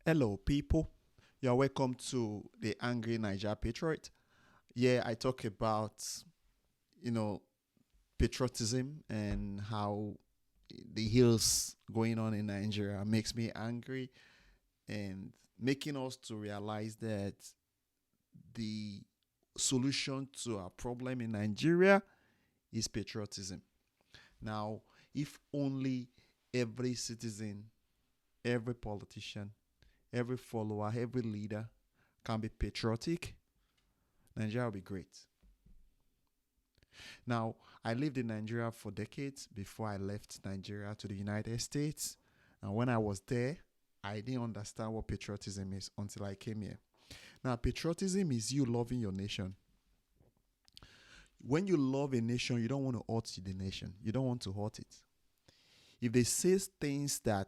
Hello, people. You're welcome to the Angry Niger Patriot. Yeah, I talk about, you know, patriotism and how the hills going on in Nigeria makes me angry and making us to realize that the solution to our problem in Nigeria is patriotism. Now, if only every citizen, every politician, every follower, every leader can be patriotic, Nigeria will be great. Now, I lived in Nigeria for decades before I left Nigeria to the United States. And when I was there, I didn't understand what patriotism is until I came here. Now, patriotism is you loving your nation. When you love a nation, you don't want to hurt the nation. You don't want to hurt it. If they say things that,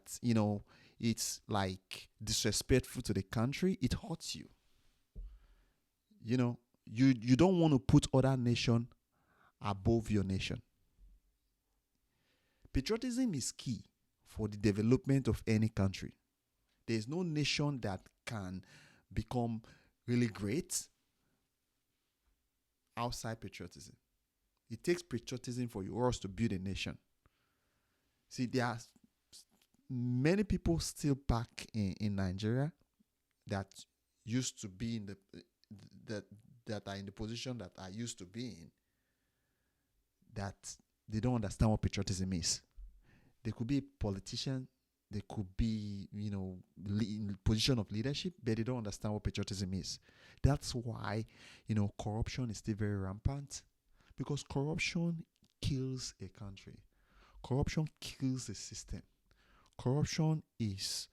it's like disrespectful to the country, it hurts you. You know, you don't want to put other nation above your nation. Patriotism is key for the development of any country. There's no nation that can become really great outside patriotism. It takes patriotism for us to build a nation. See, there are many people still back in Nigeria that used to be in the that that are in the position that I used to be in, that they don't understand what patriotism is. They could be a politician, they could be, in position of leadership, but they don't understand what patriotism is. That's why, corruption is still very rampant, because corruption kills a country. Corruption kills a system. Corruption is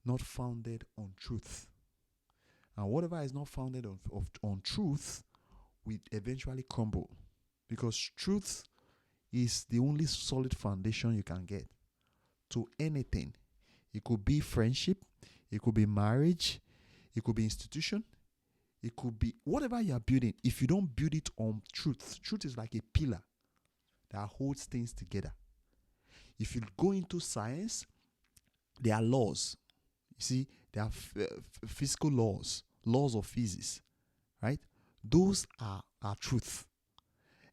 not founded on truth. And whatever is not founded on truth will eventually crumble, because truth is the only solid foundation you can get to anything. It could be friendship, it could be marriage, it could be institution, it could be whatever you are building. If you don't build it on truth, truth is like a pillar that holds things together. If you go into science, there are laws. You see, there are physical laws, laws of physics, right? Those are truth.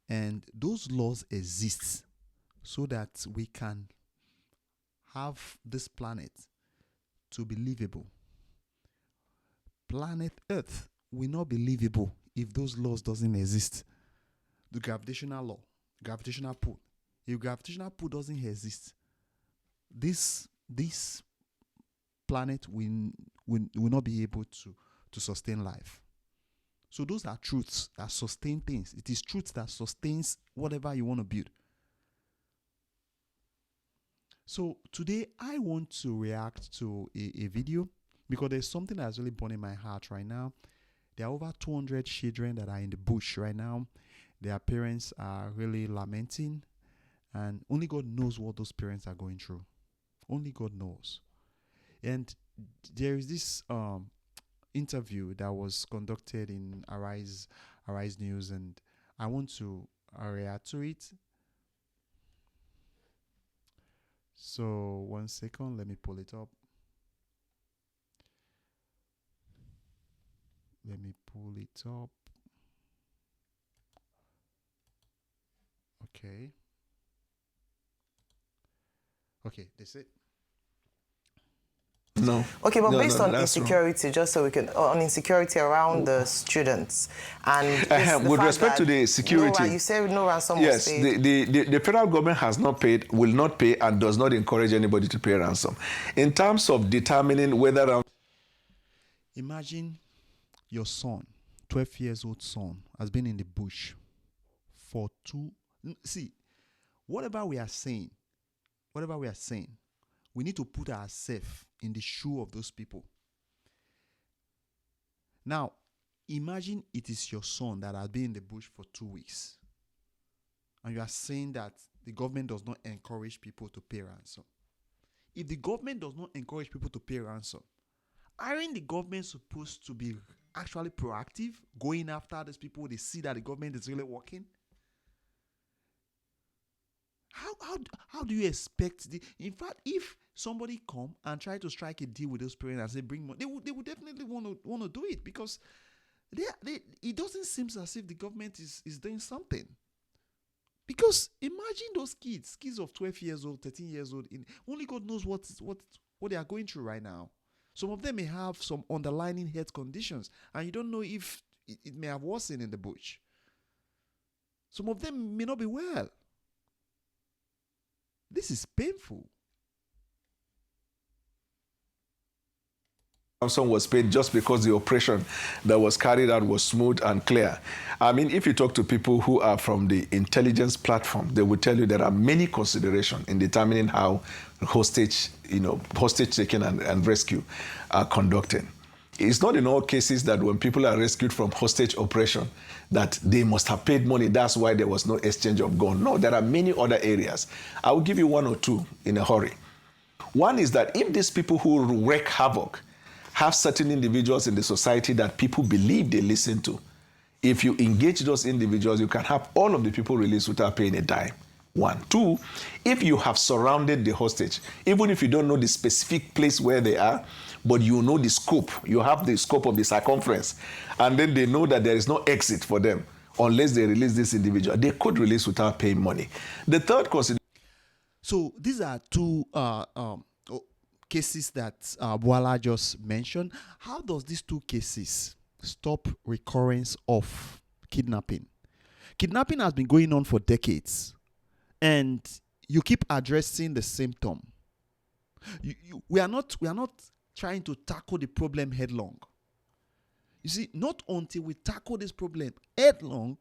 And those laws exist so that we can have this planet to be livable. Planet Earth will not be livable if those laws doesn't exist. The gravitational law, gravitational pull. If gravitational pull doesn't exist, this planet will not be able to sustain life. So those are truths that sustain things. It is truth that sustains whatever you want to build. So today I want to react to a video, because there's something that's really burning my heart right now. There are over 200 children that are in the bush right now. Their parents are really lamenting, and only God knows what those parents are going through. Only God knows. And there is this interview that was conducted in Arise News, and I want to react to it. So 1 second, let me pull it up. Let me pull it up. Okay. Okay, that's it. No. Okay, but No, based no, on that's wrong. insecurity, just so we can, on insecurity around the students, and the With fact respect to that the security, you said no ransom was yes, paid. the federal government has not paid, will not pay, and does not encourage anybody to pay ransom. In terms of determining whether Imagine your son, 12 years old son, has been in the bush for see, whatever we are saying, whatever we are saying, we need to put ourselves in the shoe of those people. Now, imagine it is your son that has been in the bush for 2 weeks, and you are saying that the government does not encourage people to pay ransom. If the government does not encourage people to pay ransom, aren't the government supposed to be actually proactive, going after these people? They see that the government is really working. How do you expect in fact, if somebody come and try to strike a deal with those parents and say bring money, they would definitely want to do it, because it doesn't seem as if the government is doing something. Because imagine those kids of 12 years old, 13 years old, only God knows what they are going through right now. Some of them may have some underlying health conditions, and you don't know if it may have worsened in the bush. Some of them may not be well. This is painful. Ransom was paid just because the operation that was carried out was smooth and clear. I mean, if you talk to people who are from the intelligence platform, they will tell you there are many considerations in determining how hostage taking and rescue are conducted. It's not in all cases that when people are rescued from hostage operation that they must have paid money. That's why there was no exchange of gun. No, there are many other areas. I will give you one or two in a hurry. One is that if these people who wreak havoc have certain individuals in the society that people believe they listen to, if you engage those individuals, you can have all of the people released without paying a dime. One. Two, if you have surrounded the hostage, even if you don't know the specific place where they are, but you know the scope, you have the scope of the circumference, and then they know that there is no exit for them unless they release this individual, they could release without paying money. The third consideration. So these are two cases that Bwala just mentioned. How does these two cases stop recurrence of kidnapping? Kidnapping has been going on for decades, and you keep addressing the symptom. We are not trying to tackle the problem headlong. You see, not until we tackle this problem headlong,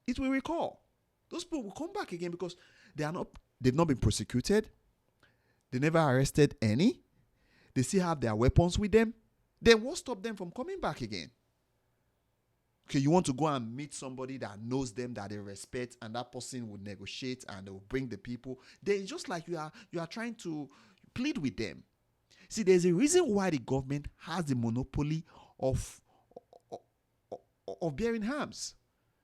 it will recur. Those people will come back again because they've not been prosecuted. They never arrested any. They still have their weapons with them. Then what stopped them from coming back again? Okay, you want to go and meet somebody that knows them, that they respect, and that person will negotiate and they will bring the people. Then it's just like you are trying to plead with them. See, there's a reason why the government has the monopoly of bearing arms.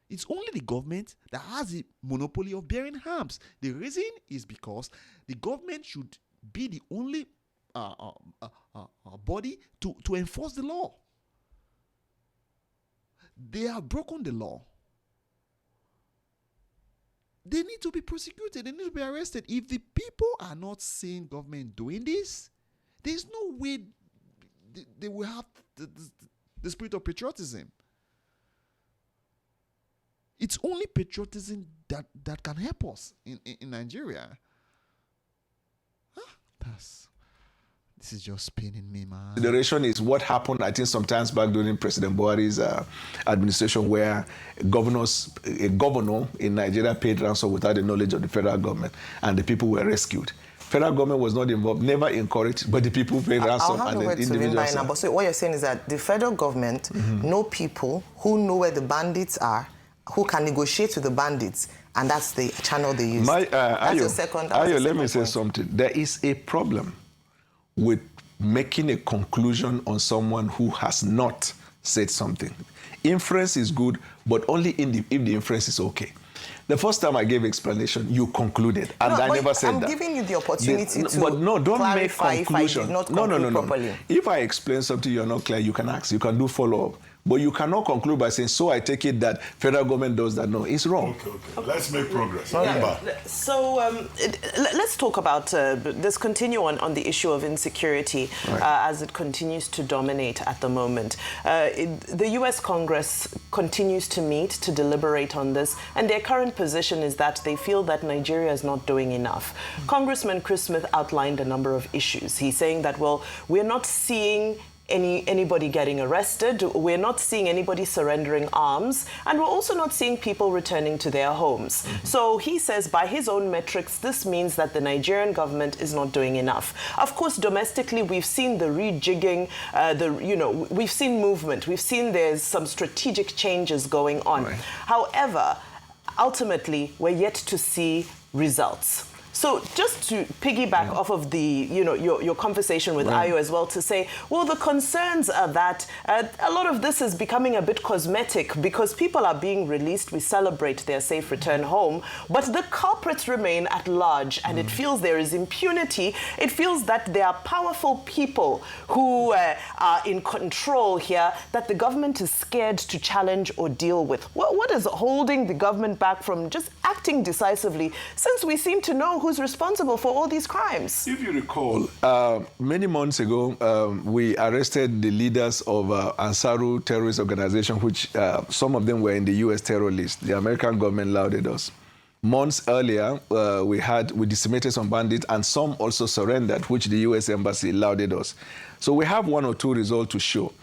It's only the government that has the monopoly of bearing arms. The reason is because the government should be the only body to enforce the law. They have broken the law. They need to be prosecuted. They need to be arrested. If the people are not seeing government doing this, there's no way they will have the spirit of patriotism. It's only patriotism that can help us in Nigeria. This is just paining me, man. Consideration is what happened, I think, sometimes back during President Buhari's administration, where a governor in Nigeria paid ransom without the knowledge of the federal government, and the people were rescued. Federal government was not involved, never encouraged, but the people paid ransom. I'll have the word to Linda now, but so what you're saying is that the federal government know people who know where the bandits are, who can negotiate with the bandits, and that's the channel they use. That's your second. Let me say something. There is a problem with making a conclusion on someone who has not said something. Inference is good, but only if the inference is okay. The first time I gave explanation, you concluded, and I never said that. I'm giving you the opportunity to but no, don't make conclusion. If I did not conclude properly. If I explain something you're not clear, you can ask, you can do follow-up. But you cannot conclude by saying, so I take it that federal government does that. No, it's wrong. Okay. Let's make progress. So let's talk about, let's continue on the issue of insecurity as it continues to dominate at the moment. The U.S. Congress continues to meet to deliberate on this, and their current position is that they feel that Nigeria is not doing enough. Congressman Chris Smith outlined a number of issues. He's saying that, well, we're not seeing anybody getting arrested, we're not seeing anybody surrendering arms, and we're also not seeing people returning to their homes. So he says, by his own metrics, this means that the Nigerian government is not doing enough. Of course, domestically, we've seen the rejigging, we've seen movement, we've seen there's some strategic changes going on. However, ultimately, we're yet to see results. So just to piggyback off of the, your conversation with Ayo as well, to say, well, the concerns are that a lot of this is becoming a bit cosmetic because people are being released. We celebrate their safe return home, but the culprits remain at large, and it feels there is impunity. It feels that there are powerful people who are in control here that the government is scared to challenge or deal with. What is holding the government back from just acting decisively, since we seem to know who's responsible for all these crimes? If you recall, many months ago, we arrested the leaders of Ansaru terrorist organization, which some of them were in the U.S. terror list. The American government lauded us. Months earlier, we decimated some bandits, and some also surrendered, which the U.S. embassy lauded us. So we have one or two results to show.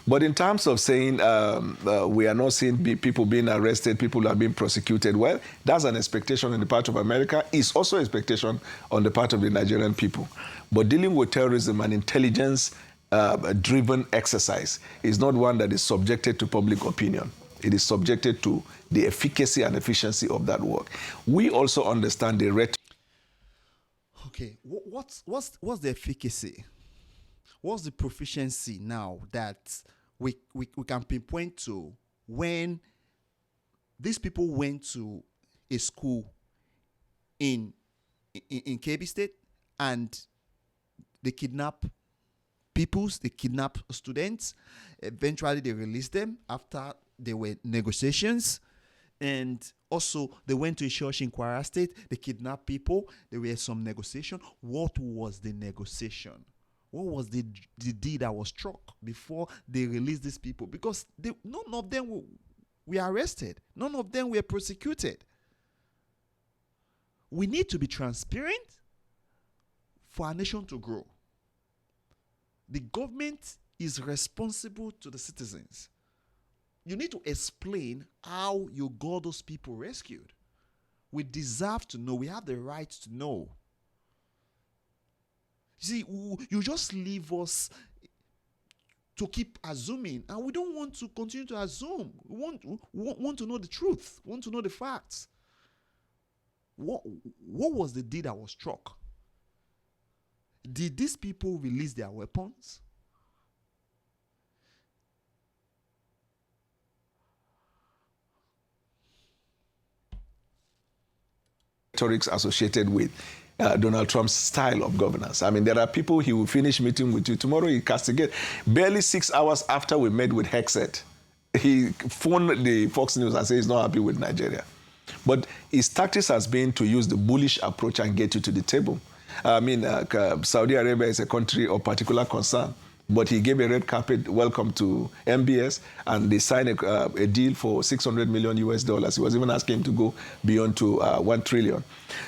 But in terms of saying we are not seeing people being arrested, people are being prosecuted, well, that's an expectation on the part of America. It's also an expectation on the part of the Nigerian people. But dealing with terrorism and intelligence-driven exercise is not one that is subjected to public opinion. It is subjected to the efficacy and efficiency of that work. We also understand the rhetoric. Okay, what's the efficacy? What's the proficiency now that we can pinpoint to when these people went to a school in Kebbi State and they kidnap they kidnap students. Eventually, they released them after there were negotiations. And also, they went to a church in Kwara State. They kidnapped people. There were some negotiation. What was the negotiation? What was the deed that was struck before they released these people? Because none of them were arrested. None of them were prosecuted. We need to be transparent for our nation to grow. The government is responsible to the citizens. You need to explain how you got those people rescued. We deserve to know. We have the right to know. You see, you just leave us to keep assuming, and we don't want to continue to assume. We want to know the truth. We want to know the facts. What was the deed that was struck? Did these people release their weapons? Rhetorics associated with Donald Trump's style of governance. I mean, there are people he will finish meeting with you. Tomorrow he castigate. Barely 6 hours after we met with Hexet, he phoned the Fox News and said he's not happy with Nigeria. But his tactics has been to use the bullish approach and get you to the table. I mean, Saudi Arabia is a country of particular concern, but he gave a red carpet welcome to MBS, and they signed a deal for $600 million US. He was even asking him to go beyond to 1 trillion.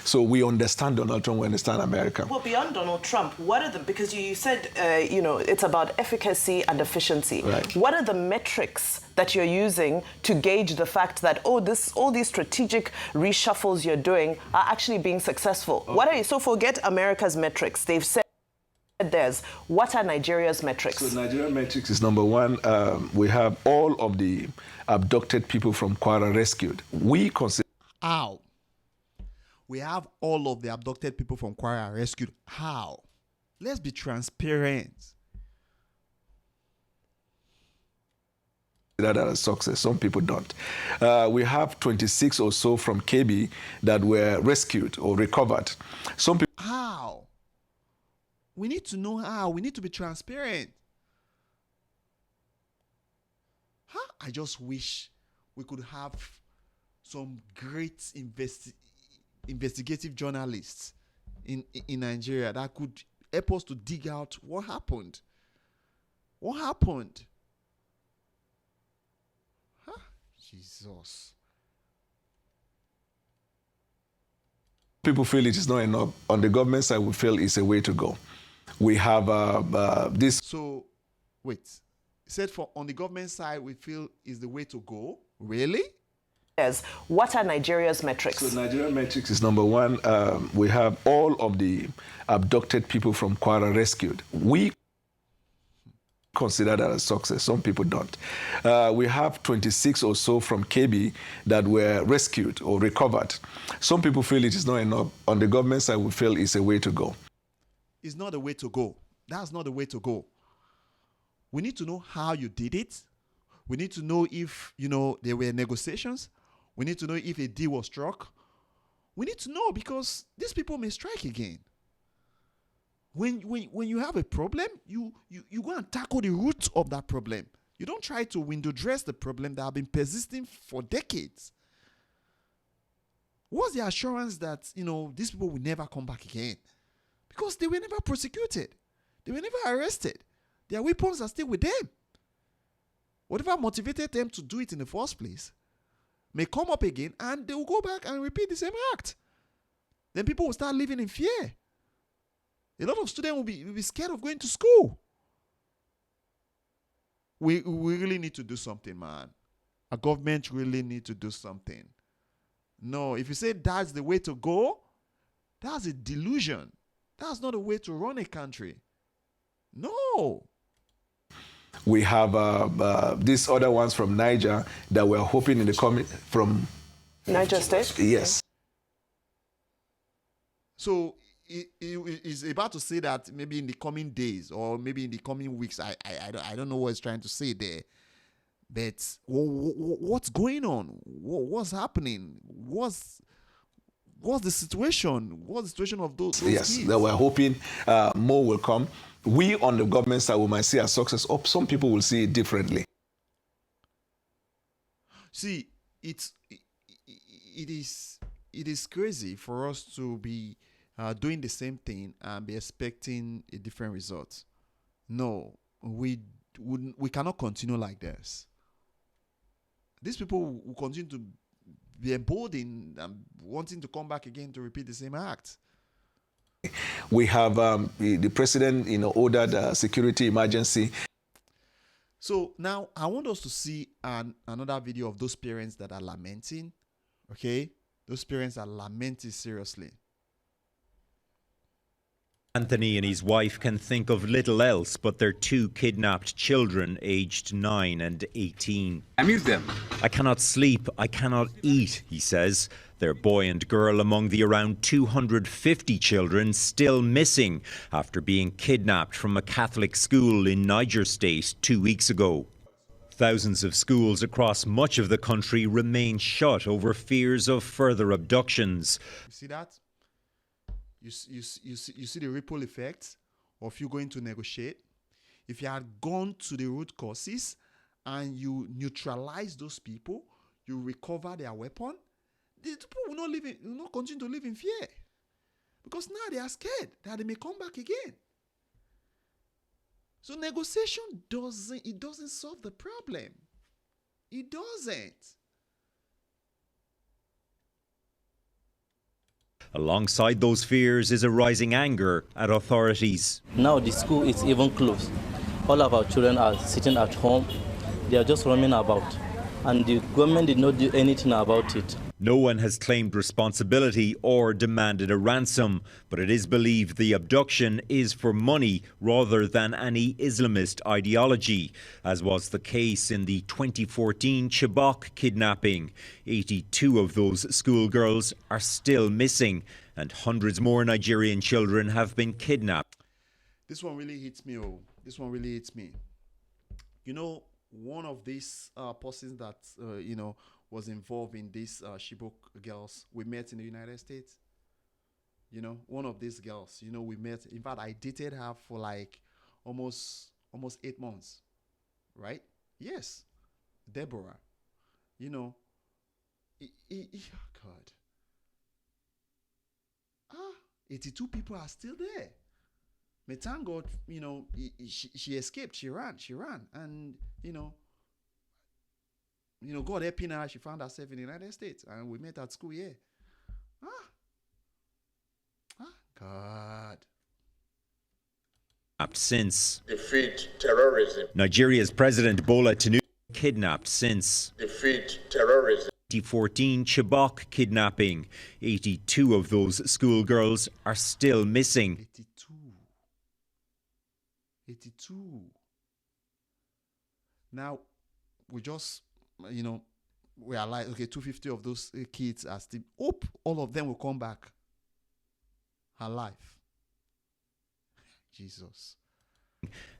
So we understand Donald Trump, we understand America. Well, beyond Donald Trump, what are the, because you said, it's about efficacy and efficiency. Right. What are the metrics that you're using to gauge the fact that, all these strategic reshuffles you're doing are actually being successful? Okay. What are you, so forget America's metrics. They've said theirs. What are Nigeria's metrics? So Nigeria's metrics is number one. We have all of the abducted people from Kwara rescued. We consider... How? We have all of the abducted people from Kwara rescued. How? Let's be transparent. That are a success. Some people don't. We have 26 or so from Kebbi that were rescued or recovered. Some people... How? We need to know how. We need to be transparent. I just wish we could have some great investigative journalists in Nigeria that could help us to dig out what happened. What happened? Jesus. People feel it is not enough. On the government side, we feel it's a way to go. We have this... So, wait. You said on the government side, we feel is the way to go? Really? Yes. What are Nigeria's metrics? So Nigeria's metrics is number one. We have all of the abducted people from Kwara rescued. Consider that a success. Some people don't. We have 26 or so from KB that were rescued or recovered. Some people feel it is not enough. On the government side, we feel it's a way to go. It's not the way to go. That's not the way to go. We need to know how you did it. We need to know if, there were negotiations. We need to know if a deal was struck. We need to know because these people may strike again. When you have a problem, you go and tackle the root of that problem. You don't try to window dress the problem that have been persisting for decades. What's the assurance that, these people will never come back again? Because they were never prosecuted. They were never arrested. Their weapons are still with them. Whatever motivated them to do it in the first place may come up again and they will go back and repeat the same act. Then people will start living in fear. A lot of students will be scared of going to school. We really need to do something, man. Our government really need to do something. No, if you say that's the way to go, that's a delusion. That's not a way to run a country. No. We have these other ones from Niger that we're hoping in the coming from Niger State? Yes. So it is about to say that maybe in the coming days or maybe in the coming weeks, I don't know what it's trying to say there. But what's going on? What's happening? What's the situation? What's the situation of those yes, kids? that we're hoping more will come. We on the government side, we might see a success, or some people will see it differently. See, it is crazy for us to be doing the same thing and be expecting a different result. No, we cannot continue like this. These people will continue to be emboldened and wanting to come back again to repeat the same act. We have the president, ordered a security emergency. So now I want us to see another video of those parents that are lamenting. Okay, those parents are lamenting seriously. Anthony and his wife can think of little else but their two kidnapped children aged 9 and 18. I miss them. I cannot sleep, I cannot eat, he says. Their boy and girl among the around 250 children still missing after being kidnapped from a Catholic school in Niger State 2 weeks ago. Thousands of schools across much of the country remain shut over fears of further abductions. You see that? You see the ripple effect of you going to negotiate. If you had gone to the root causes and you neutralize those people, you recover their weapon, the people will not continue to live in fear. Because now they are scared that they may come back again. So negotiation doesn't solve the problem. It doesn't. Alongside those fears is a rising anger at authorities. Now the school is even closed. All of our children are sitting at home. They are just roaming about. And the government did not do anything about it. No one has claimed responsibility or demanded a ransom, but it is believed the abduction is for money rather than any Islamist ideology, as was the case in the 2014 Chibok kidnapping. 82 of those schoolgirls are still missing, and hundreds more Nigerian children have been kidnapped. This one really hits me. This one really hits me. One of these persons that, was involved in these Chibok girls we met in the United States. One of these girls, we met. In fact, I dated her for like almost 8 months, right? Yes, Deborah. God. 82 people are still there. But thank God, she escaped. She ran, and God helping her, she found herself in the United States, and we met at school here. God. Since defeat terrorism. Nigeria's President Bwala Tinubu kidnapped since Defeat terrorism. 2014 Chibok kidnapping. 82 of those schoolgirls are still missing. 82. Now, we just, we are like, okay, 250 of those kids are still, hope all of them will come back alive. Jesus.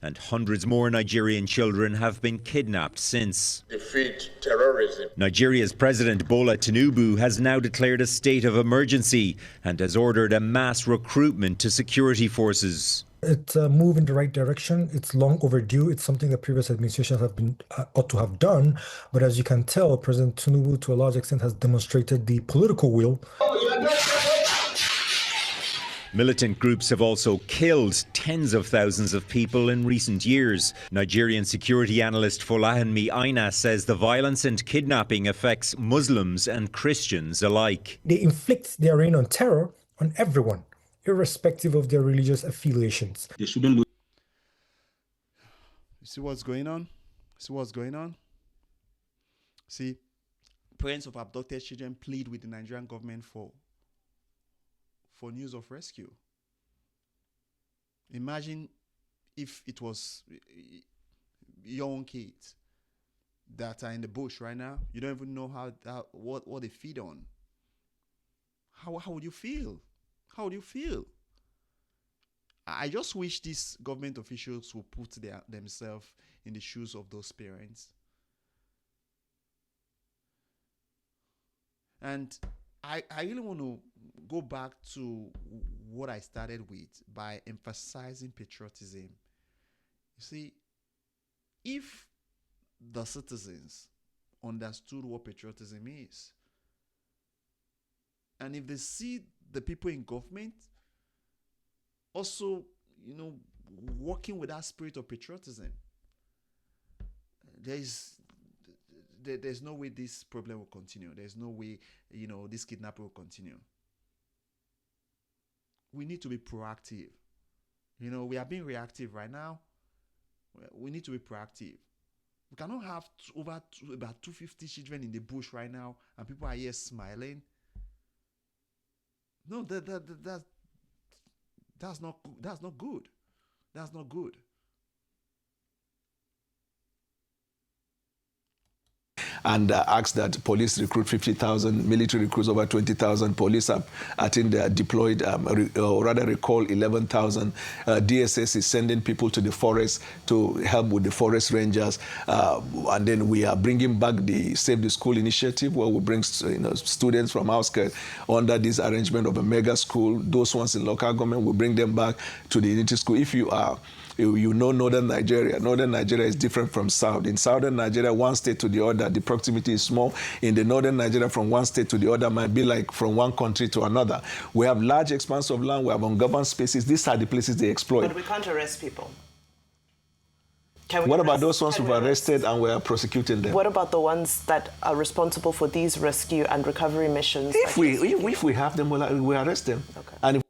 And hundreds more Nigerian children have been kidnapped since. Defeat terrorism. Nigeria's President Bwala Tinubu has now declared a state of emergency and has ordered a mass recruitment to security forces. It's a move in the right direction. It's long overdue. It's something that previous administrations have been ought to have done. But as you can tell, President Tinubu, to a large extent, has demonstrated the political will. Militant groups have also killed tens of thousands of people in recent years. Nigerian security analyst Folahanmi Aina says the violence and kidnapping affects Muslims and Christians alike. They inflict their reign on terror on everyone, irrespective of their religious affiliations. You see what's going on? See, parents of abducted children plead with the Nigerian government for news of rescue. Imagine if it was young kids that are in the bush right now. You don't even know what they feed on. How would you feel? How would you feel? I just wish these government officials would put themselves in the shoes of those parents. And I really want to go back to what I started with by emphasizing patriotism. You see, if the citizens understood what patriotism is, and if they see the people in government also, working with that spirit of patriotism, there's no way this problem will continue. There's no way, this kidnapping will continue. We need to be proactive. We are being reactive right now. We need to be proactive. We cannot have about 250 children in the bush right now and people are here smiling. No, that's not good. That's not good. And asked that police recruit 50,000, military recruits over 20,000. Police have, I think they are deployed, or rather recall 11,000. DSS is sending people to the forest to help with the forest rangers. And then we are bringing back the Save the School initiative, where we bring students from outskirts under this arrangement of a mega school. Those ones in local government, we bring them back to the unity school. If you are northern Nigeria. Northern Nigeria is different from south. In southern Nigeria, one state to the other, the proximity is small. In the northern Nigeria, from one state to the other might be like from one country to another. We have large expanse of land. We have ungoverned spaces. These are the places they exploit. But we can't arrest people. What about those ones who've arrested and we're prosecuting them? What about the ones that are responsible for these rescue and recovery missions? If we have them, we'll arrest them. Okay. And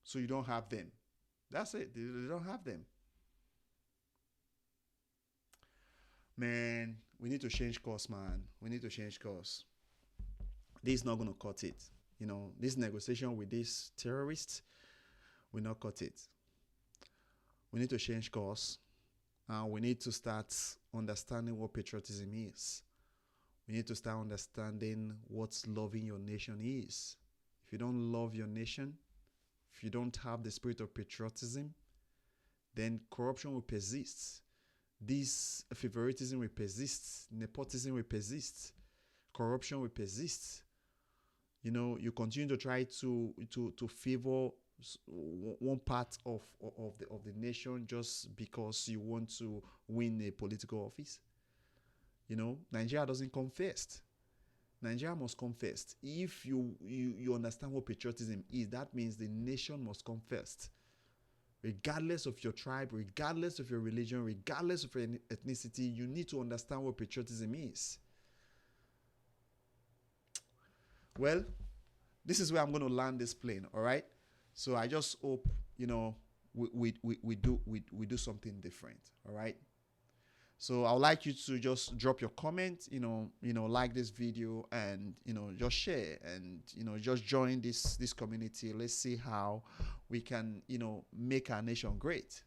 so you don't have them. That's it. They don't have them. Man, we need to change course, man. We need to change course. This is not going to cut it. This negotiation with these terrorists will not cut it. We need to change course. We need to start understanding what patriotism is. We need to start understanding what loving your nation is. If you don't love your nation, if you don't have the spirit of patriotism, then corruption will persist. This favoritism will persist. Nepotism will persist. Corruption will persist. You continue to try to favor one part of the nation just because you want to win a political office. Nigeria doesn't come first. Nigeria must come first. If you understand what patriotism is, that means the nation must come first. Regardless of your tribe, regardless of your religion, regardless of your ethnicity, you need to understand what patriotism is. Well, this is where I'm going to land this plane, all right? So I just hope, we do something different, all right? So I would like you to just drop your comment, like this video and, just share and, just join this community. Let's see how we can, make our nation great.